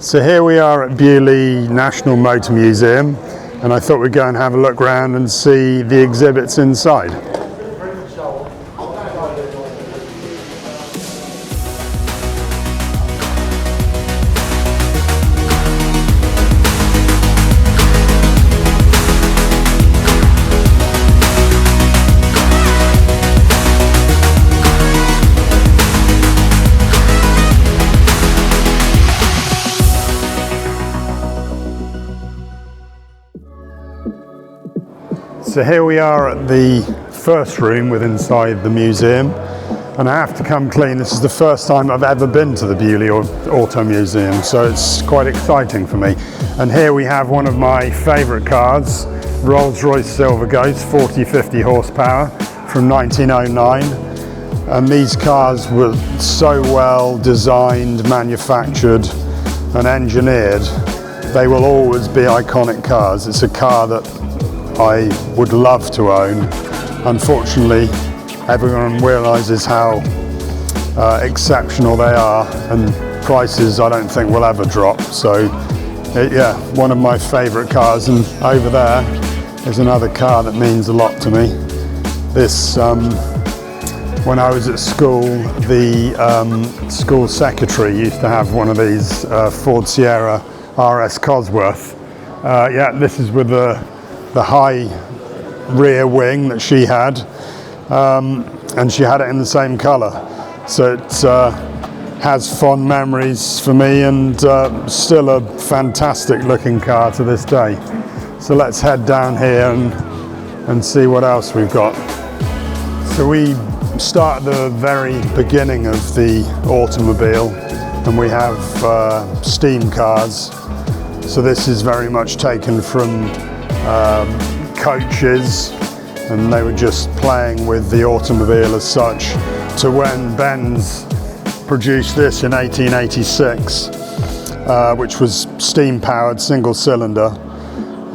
So here we are at Beaulieu National Motor Museum, and I thought we'd go and have a look around and see the exhibits inside. So here we are at the first room within inside the museum, and I have to come clean, this is the first time I've ever been to the Beaulieu Auto Museum, so it's quite exciting for me. And here we have one of my favourite cars, Rolls-Royce Silver Ghost, 40-50 horsepower from 1909. And these cars were so well designed, manufactured and engineered, they will always be iconic cars. It's a car that I would love to own. Unfortunately, everyone realises how exceptional they are, and prices I don't think will ever drop. So yeah, one of my favourite cars. And over there is another car that means a lot to me. This, when I was at school, the school secretary used to have one of these Ford Sierra RS Cosworth. Yeah, this is with the high rear wing that she had, and she had it in the same colour, so it has fond memories for me, and still a fantastic looking car to this day. So let's head down here and see what else we've got. So we start at the very beginning of the automobile, and we have steam cars. So this is very much taken from coaches, and they were just playing with the automobile as such, to when Benz produced this in 1886, which was steam powered, single cylinder,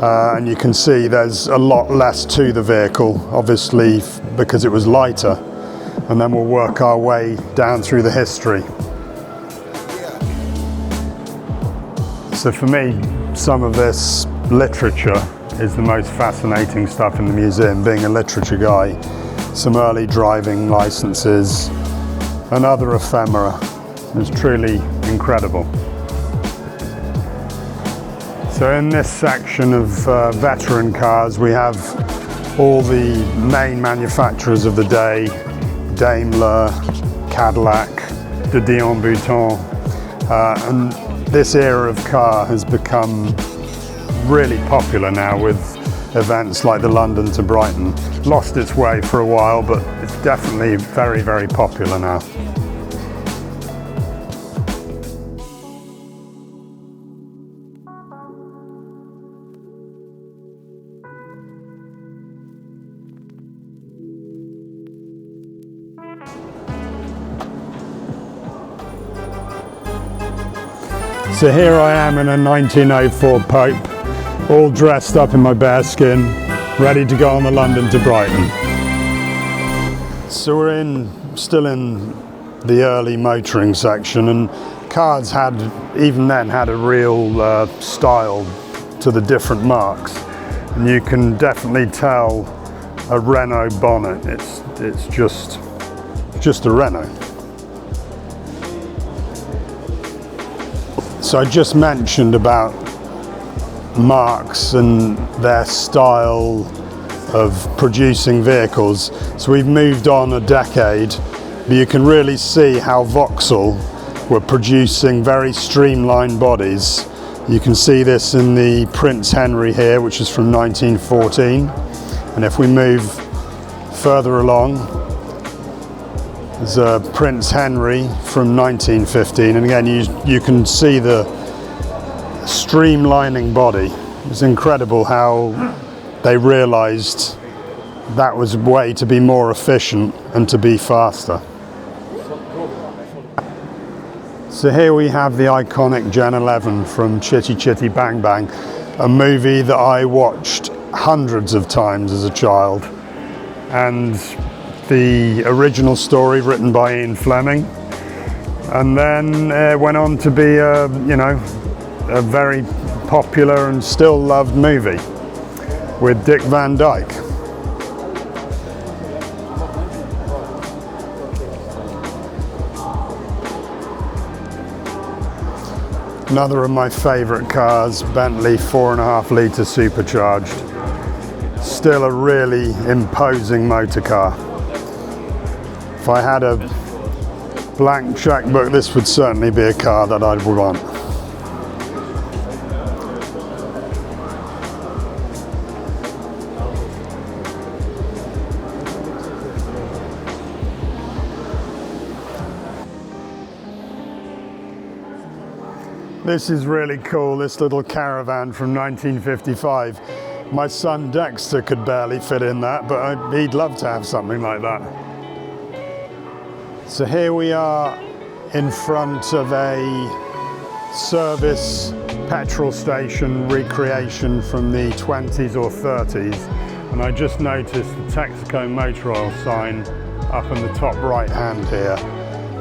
and you can see there's a lot less to the vehicle, obviously because it was lighter. And then we'll work our way down through the history. So for me, some of this literature is the most fascinating stuff in the museum, being a literature guy. Some early driving licenses and other ephemera. It's truly incredible. So in this section of veteran cars, we have all the main manufacturers of the day: Daimler, Cadillac, de Dion Bouton, and this era of car has become really popular now with events like the London to Brighton. Lost its way for a while, but it's definitely very, very popular now. So here I am in a 1904 Pope, all dressed up in my bearskin, ready to go on the London to Brighton. So we're still in the early motoring section, and cars even then had a real style to the different marques, and you can definitely tell a Renault bonnet. It's just a Renault. So I just mentioned about marques and their style of producing vehicles. So we've moved on a decade, but you can really see how Vauxhall were producing very streamlined bodies. You can see this in the Prince Henry here, which is from 1914. And if we move further along, there's a Prince Henry from 1915, and again you can see the streamlining body. It's incredible how they realised that was a way to be more efficient and to be faster. So here we have the iconic Gen 11 from Chitty Chitty Bang Bang, a movie that I watched hundreds of times as a child, and the original story written by Ian Fleming, and then went on to be a a very popular and still loved movie with Dick Van Dyke. Another of my favourite cars, Bentley 4.5 litre supercharged. Still a really imposing motor car. If I had a blank checkbook, this would certainly be a car that I'd want. This is really cool, this little caravan from 1955. My son Dexter could barely fit in that, but he'd love to have something like that. So here we are in front of a service petrol station recreation from the 20s or 30s. And I just noticed the Texaco Motor Oil sign up in the top right hand here.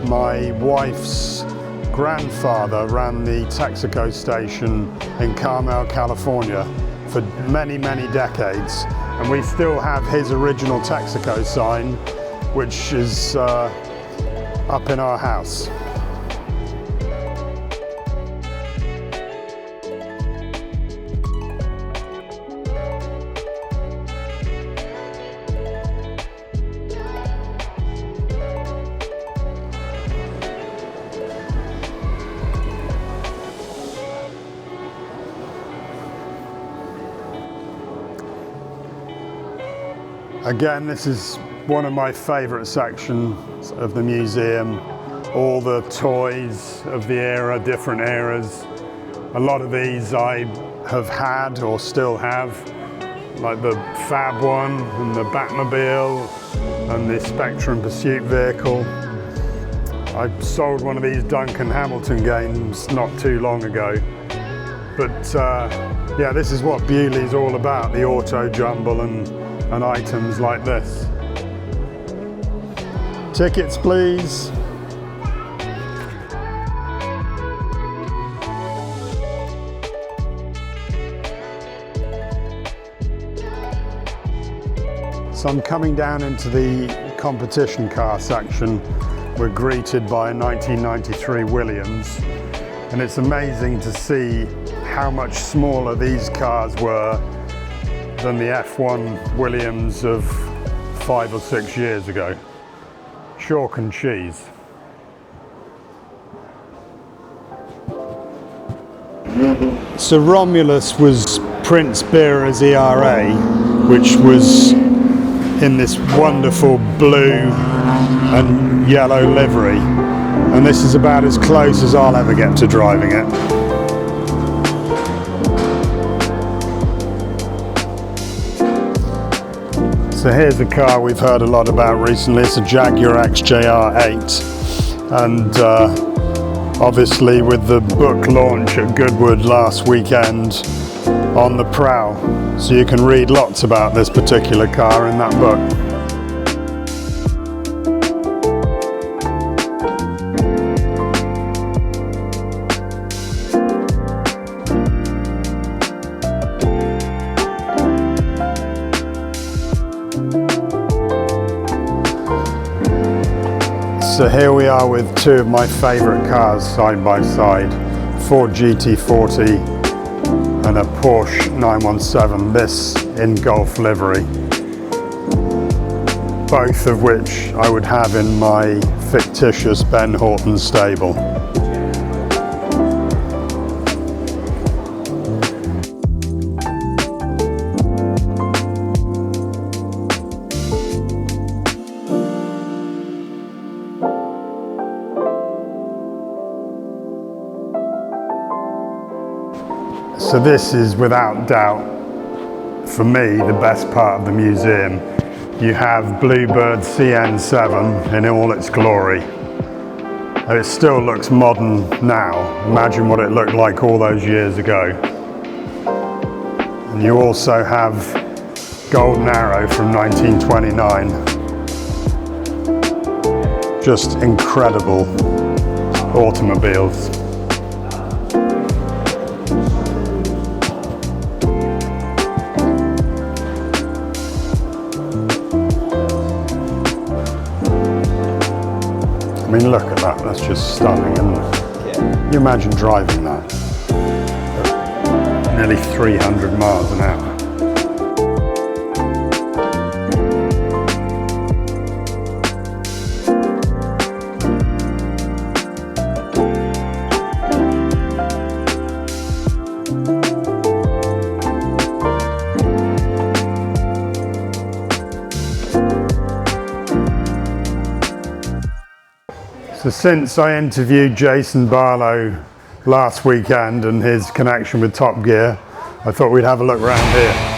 My wife's grandfather ran the Texaco station in Carmel, California for many, many decades, and we still have his original Texaco sign, which is up in our house. Again, this is one of my favourite sections of the museum. All the toys of the era, different eras. A lot of these I have had or still have, like the Fab one and the Batmobile and the Spectrum Pursuit vehicle. I sold one of these Duncan Hamilton games not too long ago. But yeah, this is what Beaulieu's all about, the auto jumble and items like this. Tickets, please. So I'm coming down into the competition car section. We're greeted by a 1993 Williams, and it's amazing to see how much smaller these cars were than the F1 Williams of 5 or 6 years ago. Chalk and cheese. So Romulus was Prince Bearer's ERA, which was in this wonderful blue and yellow livery. And this is about as close as I'll ever get to driving it. So here's a car we've heard a lot about recently. It's a Jaguar XJR8, and obviously with the book launch at Goodwood last weekend, on the prowl. So you can read lots about this particular car in that book. So here we are with two of my favourite cars side by side, Ford GT40 and a Porsche 917, this in Golf livery, both of which I would have in my fictitious Ben Horton stable. So this is without doubt, for me, the best part of the museum. You have Bluebird CN7 in all its glory. And it still looks modern now. Imagine what it looked like all those years ago. And you also have Golden Arrow from 1929. Just incredible automobiles. That's just stunning, isn't it? Can you imagine driving that at nearly 300 miles an hour? So since I interviewed Jason Barlow last weekend and his connection with Top Gear, I thought we'd have a look around here.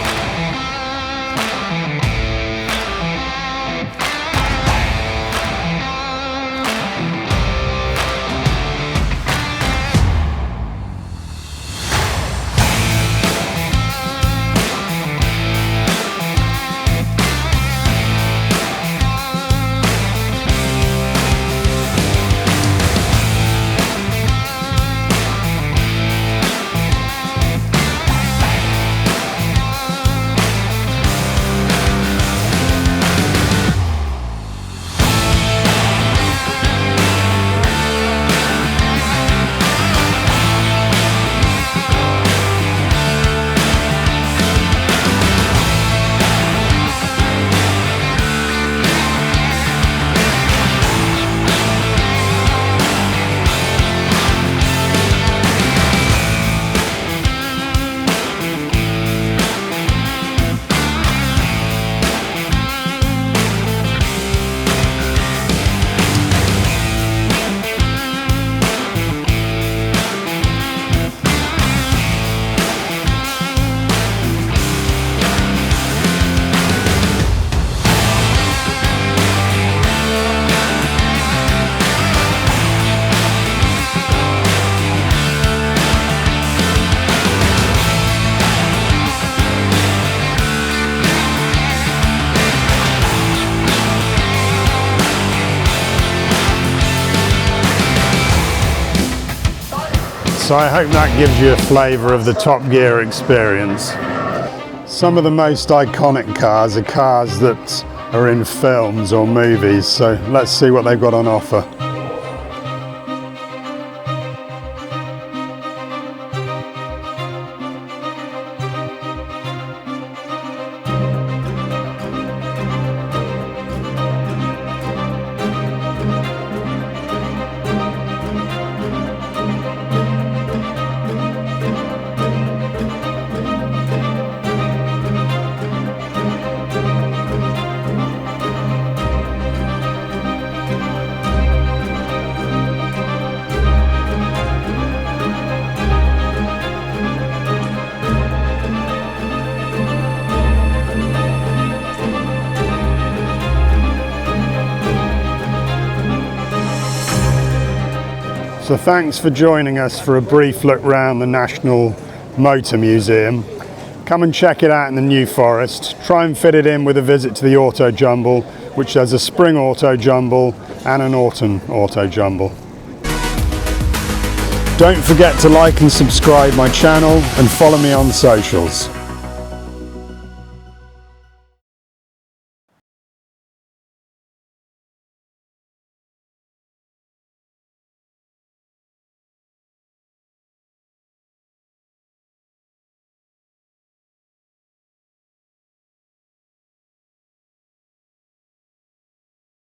So I hope that gives you a flavour of the Top Gear experience. Some of the most iconic cars are cars that are in films or movies, so let's see what they've got on offer. So thanks for joining us for a brief look around the National Motor Museum. Come and check it out in the New Forest. Try and fit it in with a visit to the Auto Jumble, which has a spring Auto Jumble and an autumn Auto Jumble. Don't forget to like and subscribe my channel and follow me on socials.